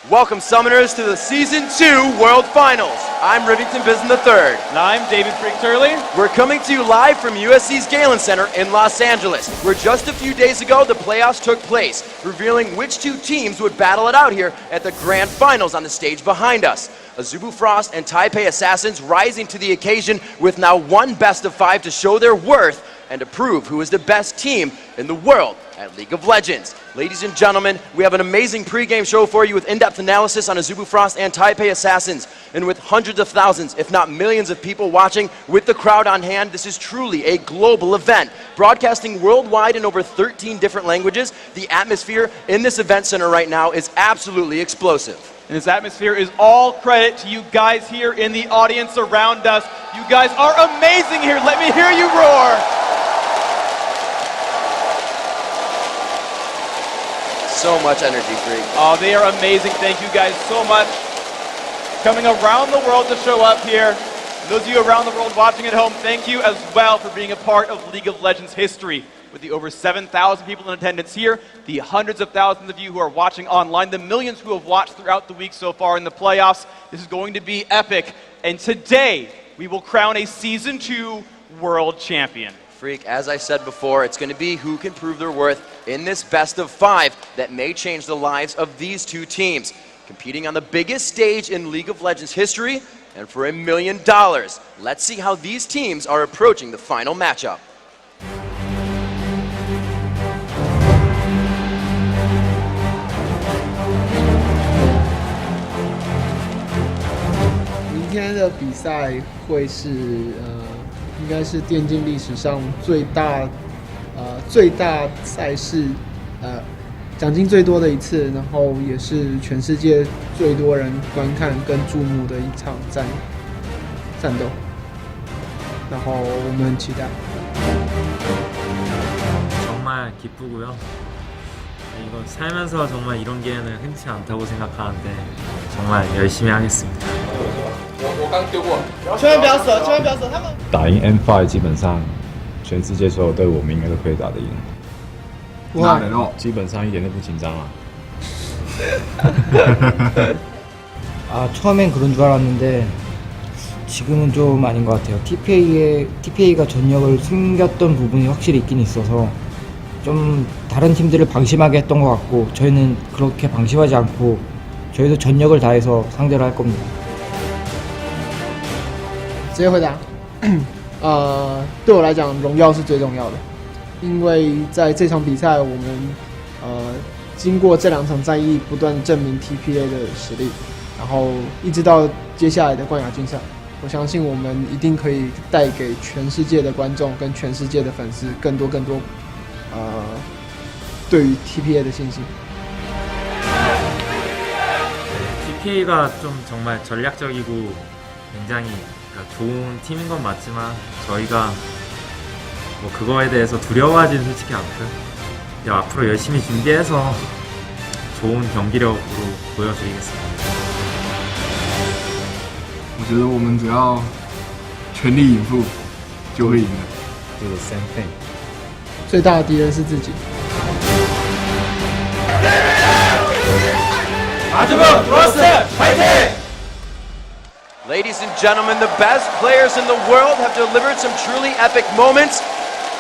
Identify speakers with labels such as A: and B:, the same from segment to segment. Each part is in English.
A: Welcome, Summoners, to the Season 2 World Finals. I'm Rivington Bisson III.
B: And I'm David Freak Turley.
A: We're coming to you live from USC's Galen Center in Los Angeles, where just a few days ago the playoffs took place, revealing which two teams would battle it out here at the Grand Finals on the stage behind us. Azubu Frost and TPA Assassins rising to the occasion with now one best of 5 to show their worth and to prove who is the best team in the world at League of Legends. Ladies and gentlemen, we have an amazing pregame show for you with in-depth analysis on Azubu Frost and TPA Assassins. And with hundreds of thousands, if not millions of people watching with the crowd on hand, this is truly a global event. Broadcasting worldwide in over 13 different languages, the atmosphere in this event center right now is absolutely explosive.
B: And this atmosphere is all credit to you guys here in the audience around us. You guys are amazing here. Let me hear you roar.
A: So much energy, Freak.
B: Oh, they are amazing. Thank you guys so much. Coming around the world to show up here. Those of you around the world watching at home, thank you as well for being a part of League of Legends history. With the over 7,000 people in attendance here, the hundreds of thousands of you who are watching online, the millions who have watched throughout the week so far in the playoffs, this is going to be epic. And today, we will crown a Season 2 World Champion.
A: Freak, as I said before, it's going to be who can prove their worth in this best of 5 that may change the lives of these two teams. Competing on the biggest stage in League of Legends history and for $1 million. Let's see how these teams are approaching the final matchup.
C: 明天的比赛会是应该是电竞历史上最大赛事，奖金最多的一次，然后也是全世界最多人观看跟注目的一场战斗，然后我们很期待。
D: 정말 기쁘고요. 이거 살면서 정말 이런 기회는 흔치 않다고 생각하는데 정말 열심히 하겠습니다.
C: 千万不要舍，千万不要舍，他们
E: 打赢 M5 基本上全世界所有队我们应该都可以打得赢。
C: 哇，
E: 基本上一点都不紧张啊。
F: 아, 처음엔 그런 줄 알았는데 지금은 좀 아닌 것 같아요. TPA가 전력을 숨겼던 부분이 확실히 있긴 있어서 좀 다른 팀들을 방심하게 했던 것 같고 저희는 그렇게 방심하지 않고 저희도 전력을 다해서 상대를 할 겁니다.
C: 直接回答，对我来讲，荣耀是最重要的，因为在这场比赛，我们经过这2场战役，不断证明 TPA 的实力，然后一直到接下来的冠亚军赛，我相信我们一定可以带给全世界的观众跟全世界的粉丝更多对于 TPA 的信心。
D: TPA가 좀 정말 전략적이고 굉장히 좋은 팀인 건 맞지만 저희가 뭐 그거에 대해서 두려워하지는 솔직히 않고요. 앞으로 열심히 준비해서 좋은 경기력으로 보여드리겠습니다.
G: 我觉得我们只要全力以赴就会赢了。
E: Do the same thing.
C: 最大的敌人是自己。
B: 아주부 프로스트 파이팅!
A: Ladies and gentlemen, the best players in the world have delivered some truly epic moments,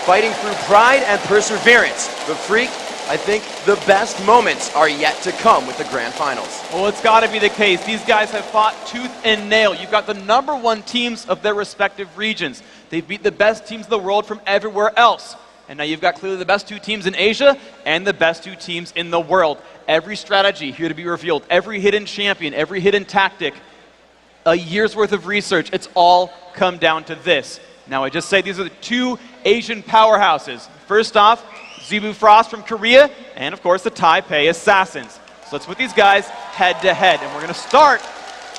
A: fighting through pride and perseverance. But Freak, I think the best moments are yet to come with the Grand Finals.
B: Well, it's got to be the case. These guys have fought tooth and nail. You've got the #1 teams of their respective regions. They've beat the best teams of the world from everywhere else. And now you've got clearly the best 2 teams in Asia and the best 2 teams in the world. Every strategy here to be revealed, every hidden champion, every hidden tactic, a year's worth of research, it's all come down to this. Now I just say these are the 2 Asian powerhouses. First off, Azubu Frost from Korea, and of course the TPA Assassins. So let's put these guys head to head, and we're going to start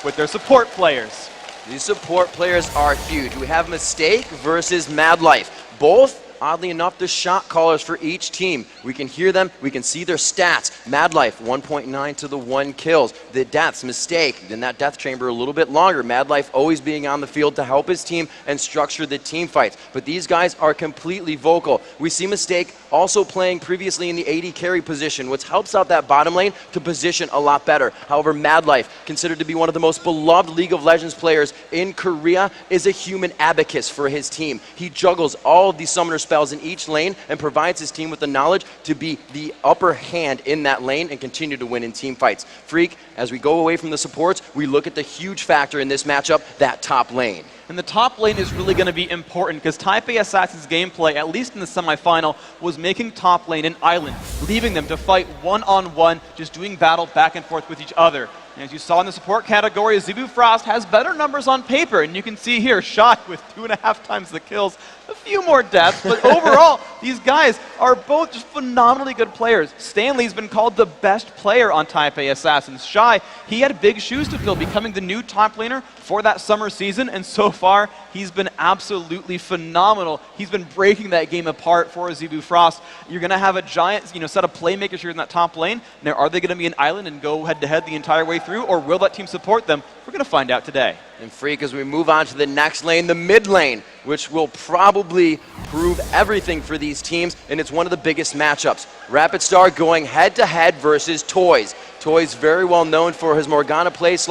B: with their support players.
A: These support players are huge. We have Mistake versus Mad Life. Both oddly enough, the shot callers for each team. We can hear them, we can see their stats. Madlife, 1.9 to the 1 kills. The deaths, mistake, in that death chamber a little bit longer. Madlife always being on the field to help his team and structure the team fights. But these guys are completely vocal. We see Mistake also playing previously in the AD carry position, which helps out that bottom lane to position a lot better. However, Madlife, considered to be one of the most beloved League of Legends players in Korea, is a human abacus for his team. He juggles all of these summoner spells in each lane and provides his team with the knowledge to be the upper hand in that lane and continue to win in team fights. Freak, as we go away from the supports, we look at the huge factor in this matchup, that top lane.
B: And the top lane is really going to be important because TPA Assassin's gameplay, at least in the semifinal, was making top lane an island, leaving them to fight one-on-one, just doing battle back and forth with each other. And as you saw in the support category, Azubu Frost has better numbers on paper, and you can see here, Shy with 2.5 times the kills, a few more deaths, but overall, these guys are both just phenomenally good players. Stanley's been called the best player on TPA Assassins. Shy, he had big shoes to fill, becoming the new top laner for that summer season, and so far, he's been absolutely phenomenal. He's been breaking that game apart for Azubu Frost. You're going to have a giant, set of playmakers here in that top lane. Now, are they going to be an island and go head-to-head the entire way through, or will that team support them? We're going to find out today.
A: And Freak, as we move on to the next lane, the mid lane, which will probably prove everything for these teams, and it's one of the biggest matchups. Rapid Star going head-to-head versus Toys. Toys very well known for his Morgana play /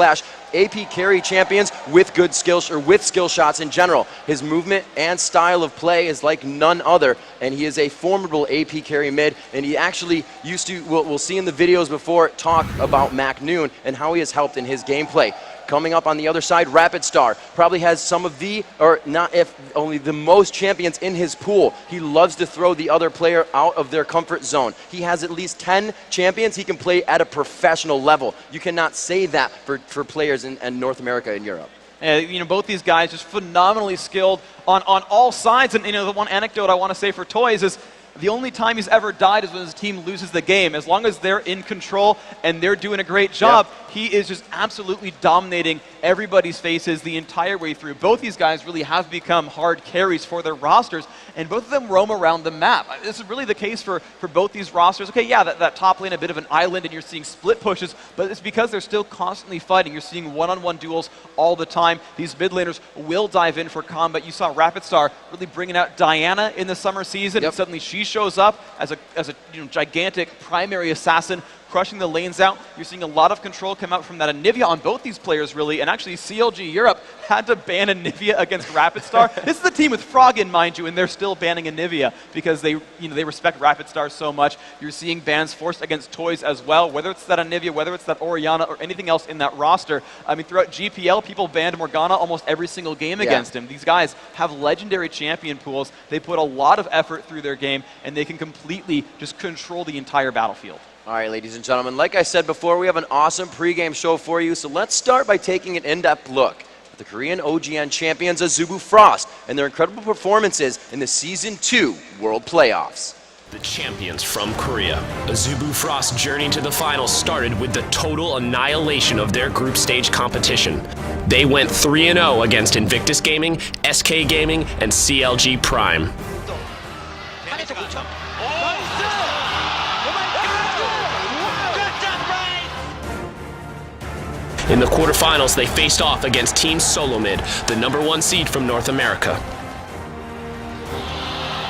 A: AP carry champions with good skills, or with skill shots in general. His movement and style of play is like none other, and he is a formidable AP carry mid, and he actually used to, we'll see in the videos before, talk about Mac Noon and how he has helped in his gameplay. Coming up on the other side, Rapid Star probably has some of the, or not if only the most champions in his pool. He loves to throw the other player out of their comfort zone. He has at least 10 champions he can play at a professional level. You cannot say that for players in North America and Europe.
B: Both these guys just phenomenally skilled on all sides. And the one anecdote I want to say for Toys is the only time he's ever died is when his team loses the game. As long as they're in control and they're doing a great job, he is just absolutely dominating everybody's faces the entire way through. Both these guys really have become hard carries for their rosters, and both of them roam around the map. This is really the case for both these rosters. Okay, yeah, that top lane, a bit of an island, and you're seeing split pushes, but it's because they're still constantly fighting. You're seeing one-on-one duels all the time. These mid laners will dive in for combat. You saw Rapid Star really bringing out Diana in the summer season, and suddenly she shows up as a gigantic primary assassin, crushing the lanes out. You're seeing a lot of control come out from that Anivia on both these players, really, and actually CLG Europe had to ban Anivia against Rapid Star. This is a team with Frog in, mind you, and they're still banning Anivia because they respect Rapid Star so much. You're seeing bans forced against Toys as well, whether it's that Anivia, whether it's that Orianna, or anything else in that roster. I mean, throughout GPL, people banned Morgana almost every single game against him. These guys have legendary champion pools. They put a lot of effort through their game, and they can completely just control the entire battlefield.
A: All right, ladies and gentlemen, like I said before, we have an awesome pregame show for you, so let's start by taking an in-depth look at the Korean OGN champions Azubu Frost and their incredible performances in the Season 2 World Playoffs.
H: The champions from Korea, Azubu Frost's journey to the finals started with the total annihilation of their group stage competition. They went 3-0 against Invictus Gaming, SK Gaming, and CLG Prime. In the quarterfinals, they faced off against Team Solomid, the #1 seed from North America.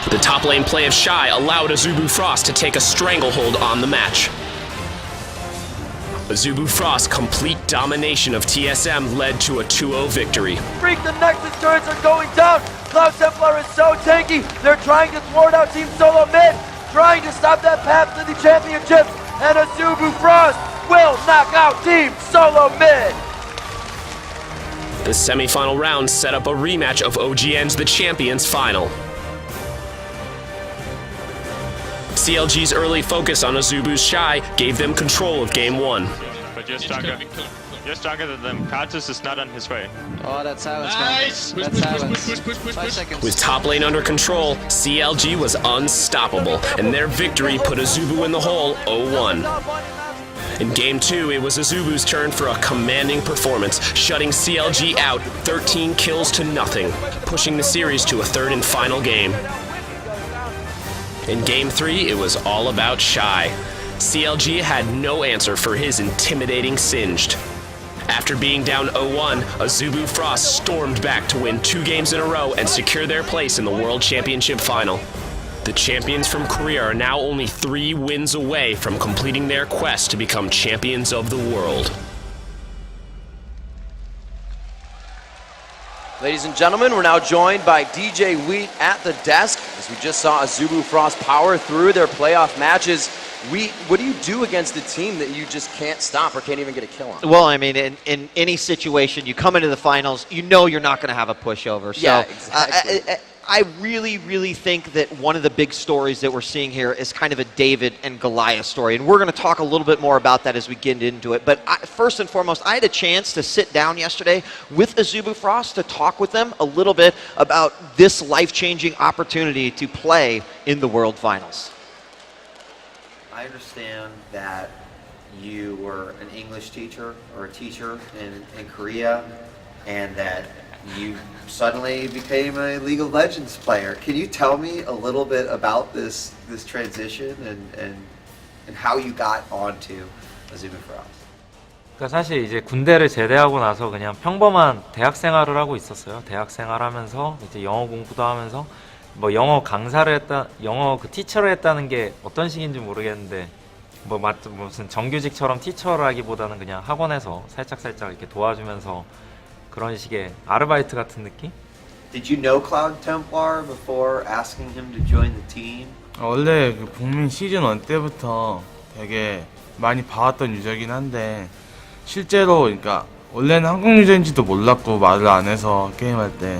H: The top lane play of Shy allowed Azubu Frost to take a stranglehold on the match. Azubu Frost's complete domination of TSM led to a 2-0 victory.
A: Freak, the Nexus turrets are going down. Cloud Templar is so tanky. They're trying to thwart out Team Solo Mid, trying to stop that path to the championships, and Azubu Frost will knock out Team Solo Mid.
H: The semifinal round set up a rematch of OGN's The Champions final. CLG's early focus on Azubu's Shy gave them control of Game 1.
I: But you're stronger. You're stronger than them. Kartus is not on his way.
J: Oh, that's silence, nice. Man. That's silence. 5 seconds.
H: With top lane under control, CLG was unstoppable, and their victory put Azubu in the hole 0-1. In Game 2, it was Azubu's turn for a commanding performance, shutting CLG out 13 kills to nothing, pushing the series to a third and final game. In Game 3, it was all about Shy. CLG had no answer for his intimidating Singed. After being down 0-1, Azubu Frost stormed back to win 2 games in a row and secure their place in the World Championship final. The champions from Korea are now only 3 wins away from completing their quest to become champions of the world.
A: Ladies and gentlemen, we're now joined by DJ Wheat at the desk as we just saw Azubu Frost power through their playoff matches. Wheat, what do you do against a team that you just can't stop or can't even get a kill on?
K: Well, I mean, in any situation, you come into the finals, you know you're not going to have a pushover. So,
A: yeah, exactly.
K: I really, really think that one of the big stories that we're seeing here is kind of a David and Goliath story. And we're going to talk a little bit more about that as we get into it. But first and foremost, I had a chance to sit down yesterday with Azubu Frost to talk with them a little bit about this life-changing opportunity to play in the World Finals.
L: I understand that you were an English teacher or a teacher in Korea, and that you suddenly became a League of Legends player. Can you tell me a little bit about this transition and how you got onto Azubu Frost?
D: 그러니까 사실 이제 군대를 제대하고 나서 그냥 평범한 대학 생활을 하고 있었어요. 대학 생활하면서 이제 영어 공부도 하면서 뭐 영어 강사를 했다, 영어 그 티처를 했다는 게 어떤 식인지 모르겠는데 뭐 무슨 정규직처럼 티처라기보다는 그냥 학원에서 살짝 이렇게 도와주면서 그런 식의 아르바이트 같은 느낌?
L: Did you know Cloud Templar before asking him to join the team?
M: 원래 그 북민 시즌 1 때부터 되게 많이 봐왔던 유저긴 한데 실제로 그러니까 원래는 한국 유저인지도 몰랐고 말을 안 해서 게임할 때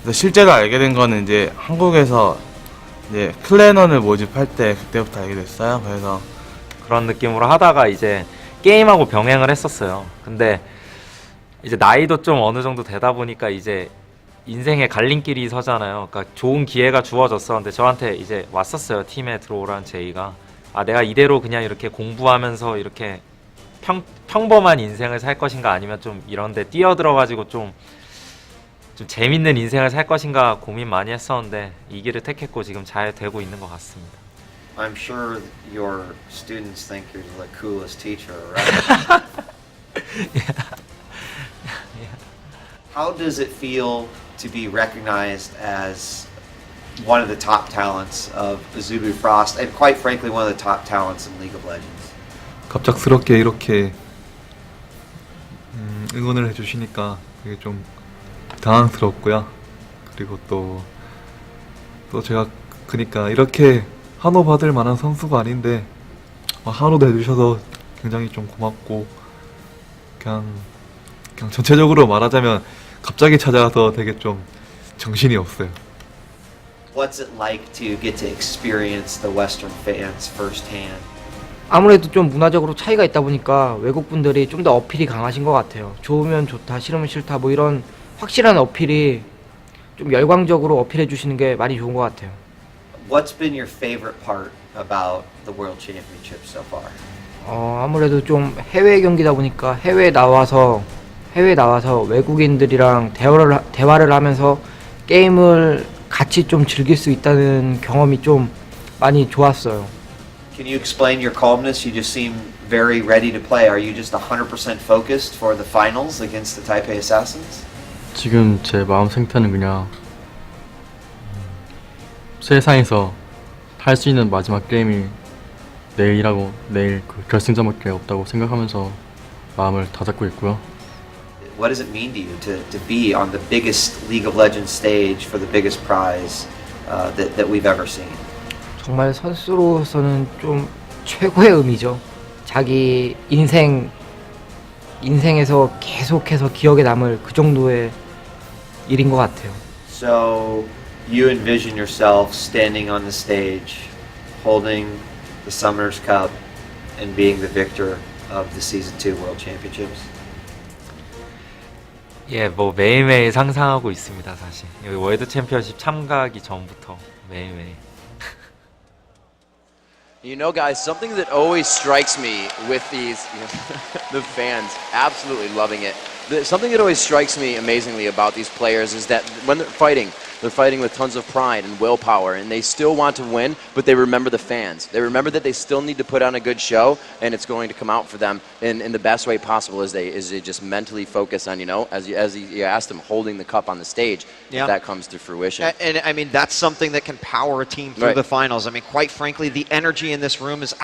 M: 그래서 실제로 알게 된 거는 이제 한국에서 이제 클랜원을 모집할 때 그때부터 알게 됐어요. 그래서
D: 그런 느낌으로 하다가 이제 게임하고 병행을 했었어요. 근데 이제 나이도 좀 어느 정도 되다 보니까 이제 인생의 갈림길이 서잖아요. 그러니까 좋은 기회가 주어졌었는데 저한테 이제 왔었어요. 팀에 들어오라는 제의가. 아, 내가 이대로 그냥 이렇게 공부하면서 이렇게 평범한 인생을 살 것인가 아니면 좀 이런 데 뛰어들어가지고 좀 재밌는 인생을 살 것인가 고민 많이 했었는데 이 길을 택했고 지금 잘 되고 있는 것 같습니다.
L: I'm sure your students think you're the coolest teacher, right? How does it feel to be recognized as one of the top talents of Azubu Frost and quite frankly one of the top talents in League of Legends?
N: 갑작스럽게 이렇게 응원을 해주시니까 되게 좀 당황스럽고요. 그리고 또 제가 그러니까 이렇게 한호 받을 만한 선수가 아닌데 한호도 해주셔서 굉장히 좀 고맙고 그냥 전체적으로 말하자면 갑자기 찾아와서 되게 좀 정신이 없어요.
L: What's it like to get to experience the Western fans firsthand?
F: 아무래도 좀 문화적으로 차이가 있다 보니까 외국 분들이 좀 더 어필이 강하신 것 같아요. 좋으면 좋다, 싫으면 싫다, 뭐 이런 확실한 어필이 좀 열광적으로 어필해 주시는 게 많이 좋은 것 같아요.
L: What's been your favorite part about the World Championship so far?
F: 아무래도 좀 해외 경기다 보니까 해외에 나와서 외국인들이랑 대화를 하면서 게임을 같이 좀 즐길 수 있다는 경험이 좀 많이 좋았어요.
L: Can you explain your calmness? You just seem very ready to play. Are you just 100% focused for the finals against the Taipei Assassins?
O: 지금 제 마음 상태는 그냥 세상에서 할 수 있는 마지막 게임이 내일이라고 내일 그 결승전밖에 없다고 생각하면서 마음을 다잡고 있고요.
L: What does it mean to you to be on the biggest League of Legends stage for the biggest prize that we've ever seen?
F: 정말 선수로서는 좀 최고의 의미죠. 자기 인생에서 계속해서 기억에 남을 그 정도의 일인 것 같아요.
L: So you envision yourself standing on the stage, holding the Summoners Cup, and being the victor of the Season 2 World Championships?
D: 예, 뭐 매일매일 상상하고 있습니다, 사실. 여기 월드 챔피언십 참가하기 전부터 매일매일.
A: You know, guys, something that always strikes me with these, the fans absolutely loving it. Something that always strikes me amazingly about these players is that when they're fighting, They're fighting with tons of pride and willpower, and they still want to win, but they remember the fans. They remember that they still need to put on a good show, and it's going to come out for them in the best way possible as they just mentally focus on, as you asked them, holding the cup on the stage.
K: Yeah.
A: If that comes to fruition.
K: And I mean, that's something that can power a team through
A: Right.
K: the finals. I mean, quite frankly, the energy in this room is